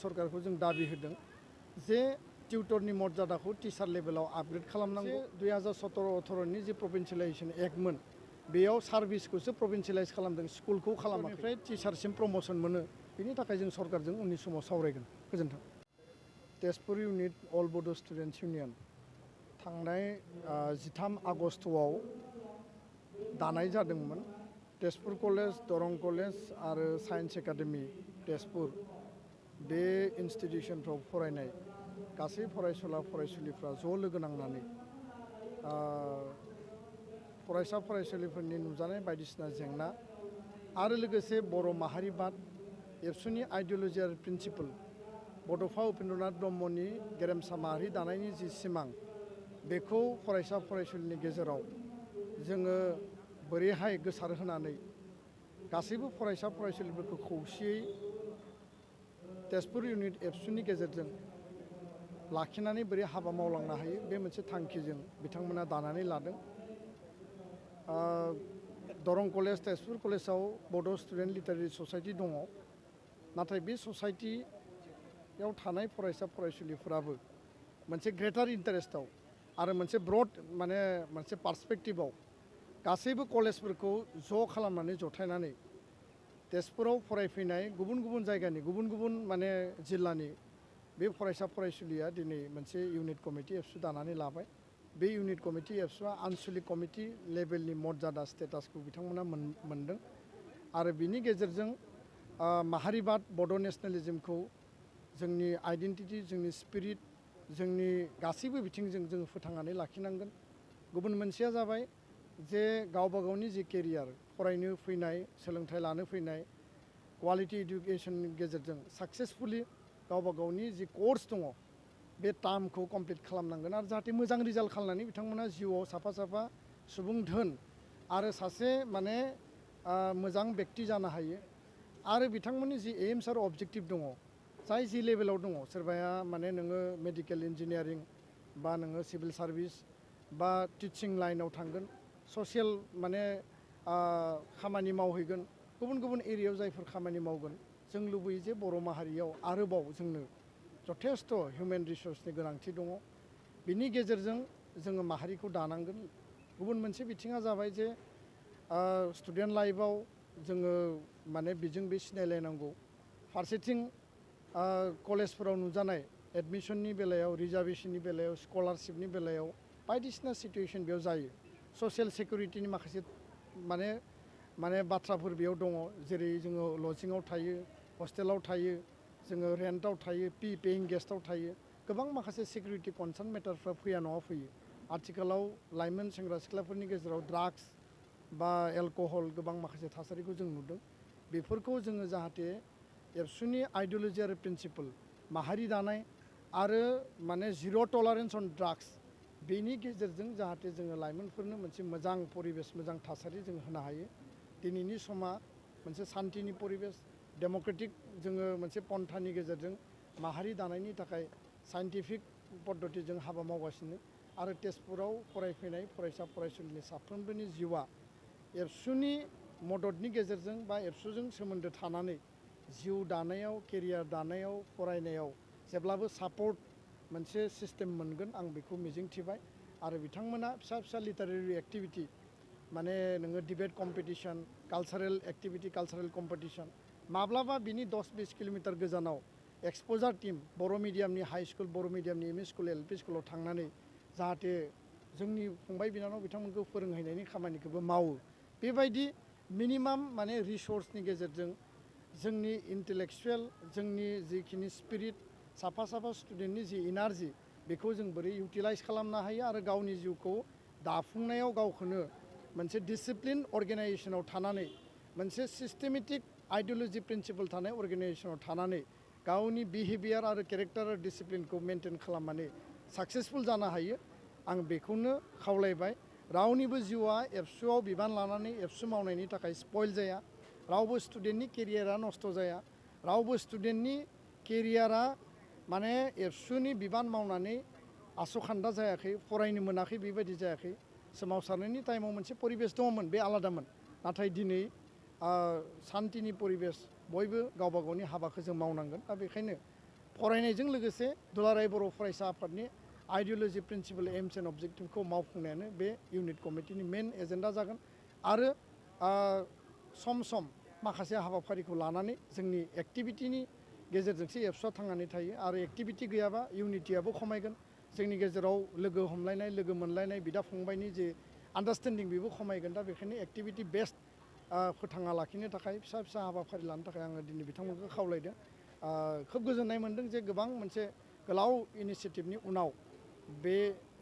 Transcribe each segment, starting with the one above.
सरकारखौ जों दाबि होदों जे टिउटरनि मर्यादाखौ टिचार लेभेलाव आपग्रेड खालामनांगौ 2017-18 नि जे प्रभिन्सियेलाइजेसन एक्टमोन बेयाव सार्भिसखौसो प्रभिन्सियेलाइज खालामदों स्कुलखौ खालामनिफ्राय टिचारसिम प्रमोशन मोनो बेनि थाखाय जों सरकारजों उननि समाव सावरायगोन गोजोन्थों तेजपुर इउनिट अल बड' स्टुडेन्ट्स इउनियन थांनाय 13 आगस्टआव दानाय जादोंमोन तेजपुर कलेज दरं कलेज आरो साइन्स एकाडेमि तेजपुर बे इन्स्टिटिउसनफ्राव फरायनाय गासै फरायसुला फरायसुलिफ्रा ज' लोगो नांनानै फरायसा फरायसुलिफोरनि नुजानाय बायदिसिना जेंना आरो लोगोसे बर' माहारिबाद एबसुनि आइडिय'लजि आरो प्रिन्सिपल बड'फा उपेन्द्रनाथ ब्रह्मनि गेरेमसा माहारि दानायनि जि सिमां बेखौ फरायसा फरायसुलिनि गेजेराव जोङो बोरैहाय गोसारहोनानै गासैबो फरायसा फरायसुलिफोरखौ खौसेयै तेजपुर इउनिट एबसुनि गेजेरजों लाखिनानै बोरै हाबा मावलांनो हायो बे मोनसे थांखिजों बिथांमोना दानानै लादों दरं कलेज तेजपुर कलेजाव बड' स्टुडेन्ट लिटारेरि ससाइटि दङ नाथाय बे ससाइटियाव थानाय फरायसा फरायसुलिफोराबो मोनसे ग्रेटार इन्टारेस्टआव आरो मोनसे ब्रड मोनसे पार्सपेक्टिभआव गासैबो कलेजफोरखौ ज' खालामनानै जथायनानै तेजपुराव फरायफैनाय गुबुन गुबुन जायगानि गुबुन गुबुन जिल्लानि बे फरायसा फरायसुलिया दिनै मोनसे इउनिट कमिटि एबसु दानानै लाबाय बे इउनिट कमिटि एबसुआ आनसलिक कमिटि लेभेलनि मर्यादा स्टेटासखौ बिथांमोना मोनदों आरो बिनि गेजेरजों माहारिबाद बड' नेशनेलिज्मखौ जोंनि आइडेन्टिटि जोंनि स्पिरिट जोंनि गासैबो बिथिंजों जों फोथांनानै लाखिनांगोन गुबुन मोनसेया जाबाय जे गावबा गावनि जि केरियार फरायनो फैनाय सोलोंथाइ लानो फैनाय क्वालिटि इडुकेसननि गेजेरजों साक्सेसफुलि गावबा गावनि जि कर्स दङ बे टार्मखौ कमप्लिट खालामनांगोन आरो जाहाथे मोजां रिजाल्ट खालामनानै बिथांमोना जिउआव साफा साफा सुबुं धोन आरो सासे मोजां बेक्ति जानो हायो आरो बिथांमोननि जि एम्स आरो अबजेक्टिभ दङ जाय जि लेभेलाव दङ सोरबाया नोङो मेडिकेल इन्जिनियारिं बा नोङो सिभिल सार्भिस बा टिचिं लाइनाव थांगोन ससियेल खामानि मावहैगोन गुबुन गुबुन एरियायाव जायफोर खामानि मावगोन जों लुबैयो जे बर' माहारियाव आरोबाव जोंनो जथेस्थ' हिउमेन रिसर्सनि गोनांथि दङ बिनि गेजेरजों जोङो माहारिखौ दानांगोन गुबुन मोनसे बिथिङा जाबाय जे स्टुडेन्ट लाइफआव जोङो बिजों बे सिनायलायनांगौ फारसेथिं कलेजफोराव नुजानाय एडमिसननि बेलायाव रिजार्भेशननि बेलायाव स्कलारशिपनि बेलायाव बायदिसिना सिटुएसन बेयाव जायो ससियेल सिकिउरिटिनि माखासे बाथ्राफोर बेयाव दङ जेरै जोङो लजिंआव थायो हस्टेलाव थायो जोङो रेन्टआव थायो पेइं गेस्टआव थायो गोबां माखासे सिकिउरिटि कनसार्न मेटारफ्रा फैया नङा फैयो आथिखालाव लाइमोन सेंग्रा सिख्लाफोरनि गेजेराव ड्राग्स बा एलकहल गोबां माखासे थासारिखौ जों नुदों बेफोरखौ जोङो जाहाथे एबसुनि आइडिय'लजि आरो प्रिन्सिपल माहारि दानाय आरो जिर' टलारेन्स अन ड्राग्स बेनि गेजेरजों जाहाथे जोङो लाइमोनफोरनो मोनसे मोजां परिबेस मोजां थासारि जों होनो हायो दिनैनि समा मोनसे सान्थिनि परिबेस डेम'क्रेटिक जोङो मोनसे पन्थानि गेजेरजों माहारि दानायनि थाखाय साइन्टिफिक पद्धतिजों हाबा मावगासिनो आरो तेजपुराव फरायफैनाय फरायसा फरायसुलिनि साफ्रोमबोनि जिउआ एबसुनि मददनि गेजेरजों बा एबसुजों सोमोन्दो थानानै जिउ दानायाव केरियार दानायाव फरायनायाव जेब्लाबो सापर्ट मोनसे सिस्टेम मोनगोन आं बेखौ मिजिंथिबाय आरो बिथांमोना फिसा फिसा लिटारेरि एक्टिभिटि नोङो debate competition cultural activity cultural competition माब्लाबा बिनि 10-20 किल'मिटार गोजानाव एक्सप'जार टीम बर' मिडियामनि हाई स्कुल बर' मिडियामनि M E school L P स्कुलाव थांनानै जाहाथे जोंनि फंबाय बिनानाव बिथांमोनखौ फोरोंहैनायनि खामानिखौबो मावो बेबायदि मिनिमाम रिसर्सनि गेजेरजों जोंनि इन्टेलेक्सुवेल जोंनि जिखिनि स्पिरिट साफा साफा स्टुडेन्टनि जि इनार्जि बेखौ जों बोरै इउटिलाइज खालामनो हायो आरो गावनि जिउखौ दाफुंनायाव गावखौनो मोनसे डिसिप्लिन अर्गेनाइजेसनाव थानानै मोनसे सिस्टेमेटिक आइडिय'लजि प्रिन्सिपल थानाय अर्गेनाइजेसनाव थानानै गावनि बिहेभियार आरो केरेक्टार आरो डिसिप्लिनखौ मेनटेन खालामनानै साक्सेसफुल जानो हायो आं बेखौनो खावलायबाय रावनिबो जिउआ एबसुआव बिबान लानानै एबसु मावनायनि थाखाय स्पइल जाया रावबो स्टुडेन्टनि केरियारा नस्थ' जाया रावबो स्टुडेन्टनि केरियारा एबसुनि बिबान मावनानै आस'खान्दा जायाखै फरायनो मोनाखै बेबायदि जायाखै सोमावसारनायनि टाइमाव मोनसे परिबेस दङमोन बे आलादामोन नाथाय दिनै सान्थिनि परिबेस बयबो गावबा गावनि हाबाखौ जों मावनांगोन दा बेखायनो फरायनायजों लोगोसे दुलाराय बर' फरायसा आफादनि आइडियोल'जि प्रिन्सिपल एम्स एन्ड अबजेक्टिभखौ मावफुंनायानो बे इउनिट कमिटिनि मेन एजेन्डा जागोन आरो सम सम माखासे हाबाफारिखौ लानानै जोंनि एक्टिभिटिनि गेजेरजोंसो एबसुआ थांनानै थायो आरो एक्टिभिटि गैयाबा इउनिटियाबो खमायगोन जोंनि गेजेराव लोगो हमलायनाय लोगो मोनलायनाय बिदा फंबायनि जे आन्डारस्टेन्डिं बेबो खमायगोन दा बेखायनो एक्टिभिटि बेस्ड फोथांना लाखिनो थाखाय फिसा फिसा हाबाफारि लानो थाखाय आङो दिनै बिथांमोनखौ खावलायदों खोब गोजोननाय मोनदों जे गोबां मोनसे गोलाव इनिसियेटिभनि उनाव बे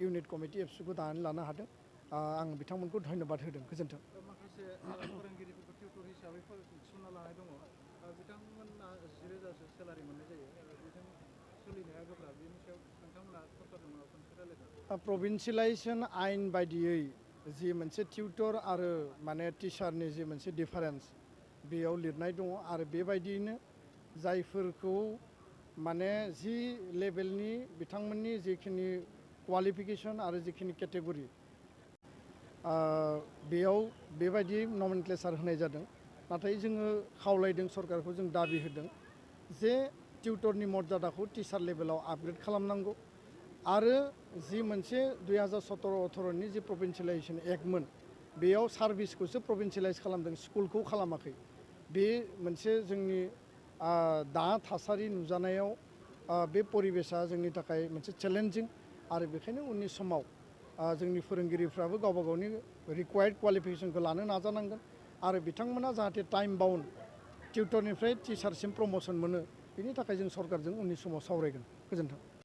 इउनिट कमिटि एबसुखौ दानानै लानो हादों आं बिथांमोनखौ धन्यबाद होदों गोजोन्थों माखासे फोरोंगिरिफोरखौ टिउटर हिसाबै थिसनना लानाय दङ बिथांमोना 10,000सो सेलारि मोननाय जायो बेजों सोलिनाया गोब्राब बेनि सायाव नोंथांमोना सरकारजों माबाफोर मोनसे रायज्लायदों प्रभिन्सियेलाइजेसन आयेन बायदियै जि मोनसे टिउटर आरो माने टिचारनि जि मोनसे डिफारेन्स बेयाव लिरनाय दङ आरो बेबायदियैनो जायफोरखौ माने जि लेभेलनि बिथांमोननि जिखिनि क्वालिफिकेसन आरो जिखिनि केटेगरि बेयाव बेबायदि नमेनक्लेचार होनाय जादों नाथाय जोङो खावलायदों सरकारखौ जों दाबि होदों जे टिउटरनि मर्यादाखौ टिचार लेभेलाव आपग्रेड खालामनांगौ आरो जि मोनसे 2017-18नि जि प्रभिन्सियेलाइजेसन एक्टमोन बेयाव सार्भिसखौसो प्रभिन्सियेलाइज खालामदों स्कुलखौ खालामाखै बे मोनसे जोंनि दा थासारि नुजानायाव बे परिबेसा जोंनि थाखाय मोनसे चेलेन्जिं आरो बेखायनो उननि समाव जोंनि फोरोंगिरिफ्राबो गावबा गावनि रिक्वायर्ड क्वालिफिकेसनखौ लानो नाजानांगोन आरो बिथांमोना जाहाथे टाइम बाउन्ड टिउटरनिफ्राय टिचारसिम प्रमोसन मोनो बेनि थाखाय जों सरकारजों उननि समाव सावरायगोन गोजोन्थों